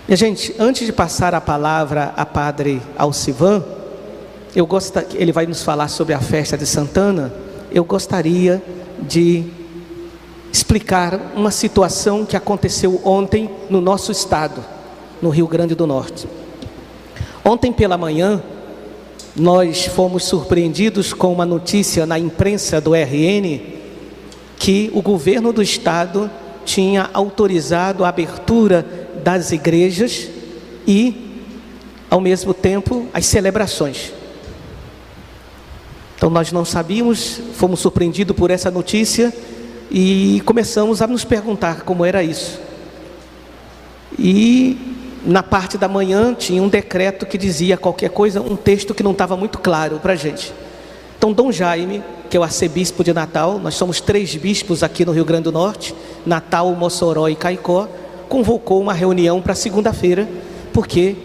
Minha gente, antes de passar a palavra a Padre Alcivan, ele vai nos falar sobre a festa de Santana. Eu gostaria de explicar uma situação que aconteceu ontem no nosso estado, no Rio Grande do Norte. Ontem pela manhã, nós fomos surpreendidos com uma notícia na imprensa do RN que o governo do estado tinha autorizado a abertura das igrejas e, ao mesmo tempo, as celebrações. Então nós não sabíamos, fomos surpreendidos por essa notícia e começamos a nos perguntar como era isso. E na parte da manhã tinha um decreto que dizia qualquer coisa, um texto que não estava muito claro para a gente. Então Dom Jaime, que é o arcebispo de Natal, nós somos 3 bispos aqui no Rio Grande do Norte, Natal, Mossoró e Caicó, convocou uma reunião para segunda-feira, porque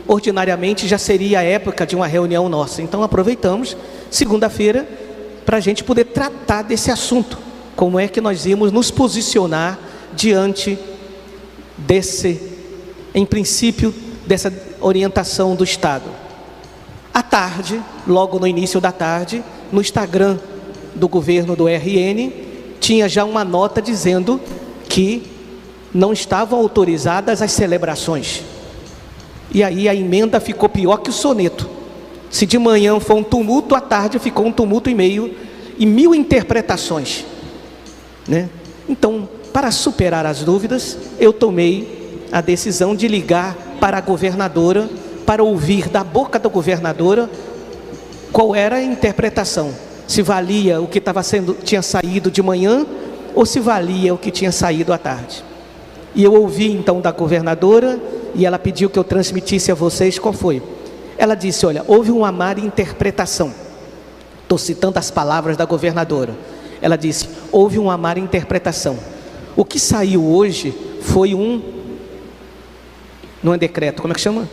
ordinariamente já seria a época de uma reunião nossa. Então aproveitamos segunda-feira para a gente poder tratar desse assunto, como é que nós íamos nos posicionar diante em princípio, dessa orientação do Estado. À tarde, logo no início da tarde, no Instagram do governo do RN, tinha já uma nota dizendo que não estavam autorizadas as celebrações. E aí a emenda ficou pior que o soneto. Se de manhã foi um tumulto, à tarde ficou um tumulto e meio, e 1000 interpretações, né? Então, para superar as dúvidas, eu tomei a decisão de ligar para a governadora, para ouvir da boca da governadora qual era a interpretação, se valia o que tinha saído de manhã ou se valia o que tinha saído à tarde. E eu ouvi então da governadora e ela pediu que eu transmitisse a vocês qual foi. Ela disse: olha, houve uma má interpretação. Estou citando as palavras da governadora. Ela disse: houve uma má interpretação. O que saiu hoje foi não é decreto, como é que chama?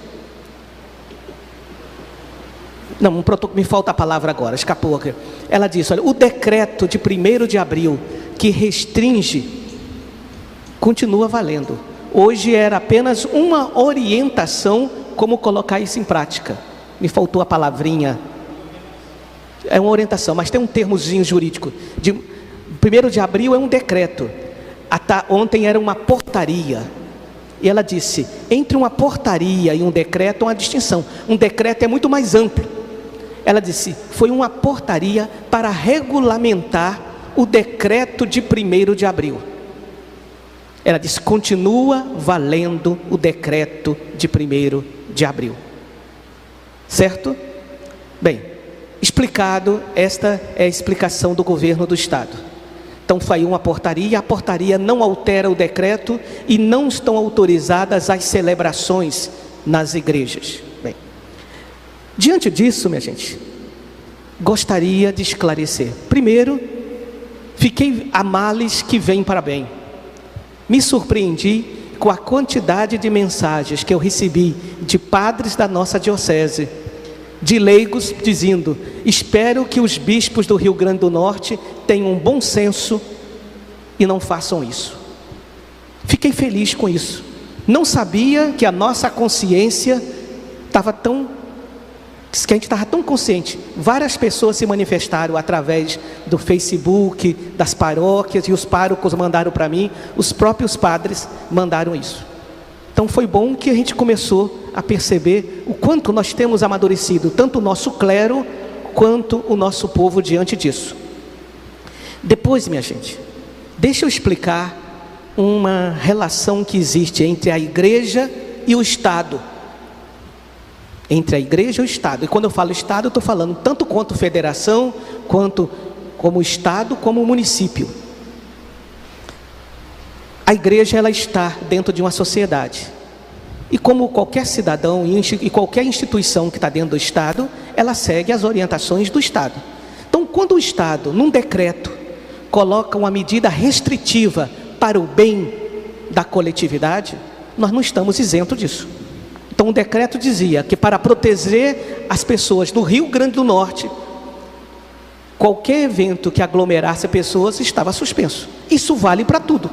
Não, me falta a palavra agora, escapou aqui. Ela disse: olha, o decreto de 1º de abril que restringe continua valendo. Hoje era apenas uma orientação como colocar isso em prática. Me faltou a palavrinha. É uma orientação, mas tem um termozinho jurídico. 1º de abril é um decreto. Ontem era uma portaria. E ela disse: entre uma portaria e um decreto há uma distinção. Um decreto é muito mais amplo. Ela disse: foi uma portaria para regulamentar o decreto de 1º de abril. Ela disse: continua valendo o decreto de 1º de abril. Certo? Bem, explicado, esta é a explicação do governo do estado. Então saiu uma portaria, a portaria não altera o decreto e não estão autorizadas as celebrações nas igrejas. Bem, diante disso, minha gente, gostaria de esclarecer. Primeiro, fiquei a males que vem para bem. Me surpreendi com a quantidade de mensagens que eu recebi de padres da nossa diocese, de leigos dizendo: espero que os bispos do Rio Grande do Norte tenham um bom senso e não façam isso. Fiquei feliz com isso. Não sabia que a nossa consciência que a gente estava tão consciente. Várias pessoas se manifestaram através do Facebook, das paróquias, e os párocos mandaram para mim, os próprios padres mandaram isso. Então foi bom que a gente começou a perceber o quanto nós temos amadurecido, tanto o nosso clero quanto o nosso povo diante disso. Depois, minha gente, deixa eu explicar uma relação que existe entre a igreja e o Estado. Entre a igreja e o Estado. E quando eu falo Estado, eu estou falando tanto quanto federação, quanto como Estado, como município. A igreja, ela está dentro de uma sociedade. E como qualquer cidadão e qualquer instituição que está dentro do Estado, ela segue as orientações do Estado. Então, quando o Estado, num decreto, coloca uma medida restritiva para o bem da coletividade, nós não estamos isentos disso. Então o decreto dizia que para proteger as pessoas do Rio Grande do Norte, qualquer evento que aglomerasse pessoas estava suspenso. Isso vale para tudo,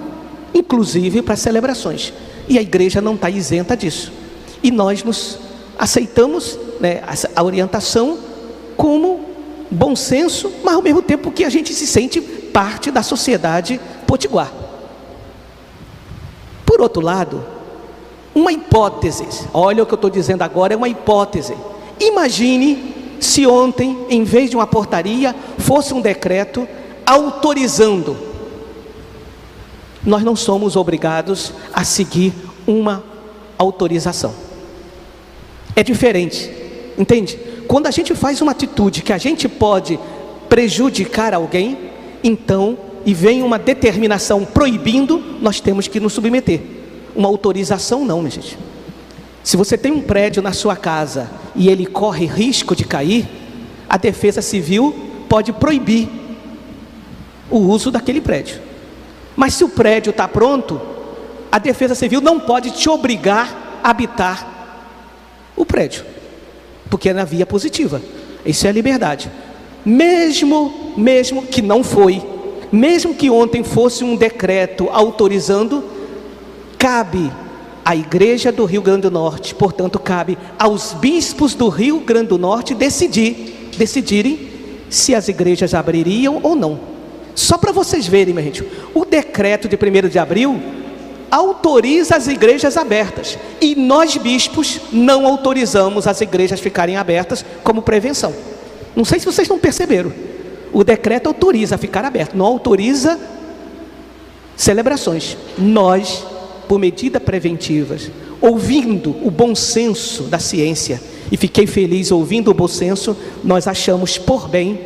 inclusive para celebrações. E a igreja não está isenta disso. E nós nos aceitamos, né, a orientação como bom senso, mas ao mesmo tempo que a gente se sente parte da sociedade potiguar. Por outro lado, uma hipótese, olha o que eu estou dizendo agora, é uma hipótese. Imagine se ontem, em vez de uma portaria, fosse um decreto autorizando. Nós não somos obrigados a seguir uma autorização. É diferente, entende? Quando a gente faz uma atitude que a gente pode prejudicar alguém, então, e vem uma determinação proibindo, nós temos que nos submeter. Uma autorização não, minha gente. Se você tem um prédio na sua casa e ele corre risco de cair, a Defesa Civil pode proibir o uso daquele prédio. Mas se o prédio está pronto, a Defesa Civil não pode te obrigar a habitar o prédio, porque é na via positiva. Isso é a liberdade. Mesmo que não foi, mesmo que ontem fosse um decreto autorizando, cabe à Igreja do Rio Grande do Norte, portanto cabe aos bispos do Rio Grande do Norte decidirem se as igrejas abririam ou não. Só para vocês verem, minha gente, o decreto de 1º de abril autoriza as igrejas abertas, e nós bispos não autorizamos as igrejas ficarem abertas como prevenção. Não sei se vocês não perceberam, o decreto autoriza a ficar aberto, não autoriza celebrações. Nós, por medida preventivas, ouvindo o bom senso da ciência, e fiquei feliz ouvindo o bom senso, nós achamos por bem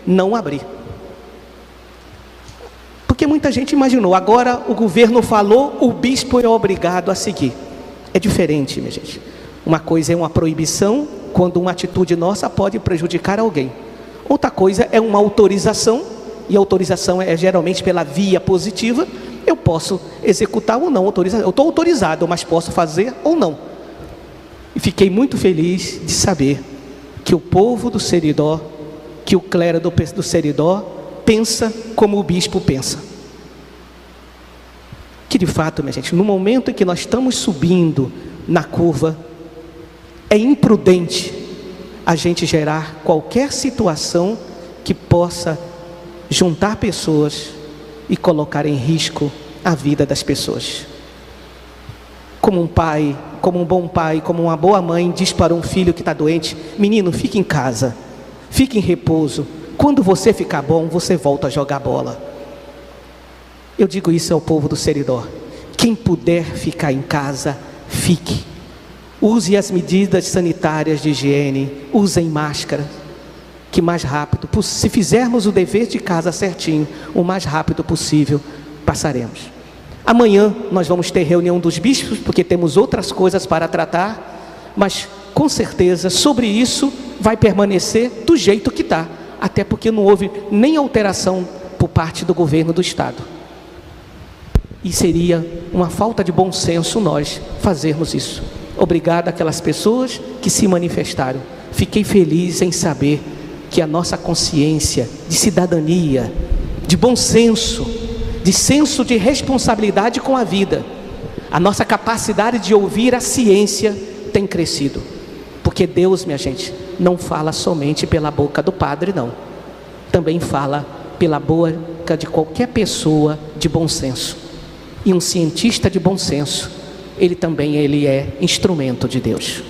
não abrir. Porque muita gente imaginou, agora o governo falou, o bispo é obrigado a seguir. É diferente, minha gente. Uma coisa é uma proibição, quando uma atitude nossa pode prejudicar alguém. Outra coisa é uma autorização, e a autorização é geralmente pela via positiva. Eu posso executar ou não autorizar. Eu estou autorizado, mas posso fazer ou não. E fiquei muito feliz de saber que o povo do Seridó, que o clero do Seridó pensa como o bispo pensa. Que de fato, minha gente, no momento em que nós estamos subindo na curva, é imprudente a gente gerar qualquer situação que possa juntar pessoas e colocar em risco a vida das pessoas. Como um pai, como um bom pai, como uma boa mãe diz para um filho que está doente: menino, fique em casa, fique em repouso, quando você ficar bom, você volta a jogar bola. Eu digo isso ao povo do Seridó: quem puder ficar em casa, fique. Use as medidas sanitárias de higiene, usem máscara, que mais rápido, se fizermos o dever de casa certinho, o mais rápido possível, passaremos. Amanhã nós vamos ter reunião dos bispos, porque temos outras coisas para tratar, mas com certeza sobre isso vai permanecer do jeito que está, até porque não houve nem alteração por parte do governo do estado. E seria uma falta de bom senso nós fazermos isso. Obrigado àquelas pessoas que se manifestaram. Fiquei feliz em saber que a nossa consciência de cidadania, de bom senso, de senso de responsabilidade com a vida, a nossa capacidade de ouvir a ciência tem crescido. Porque Deus, minha gente, não fala somente pela boca do padre, não. Também fala pela boca de qualquer pessoa de bom senso. E um cientista de bom senso, ele é instrumento de Deus.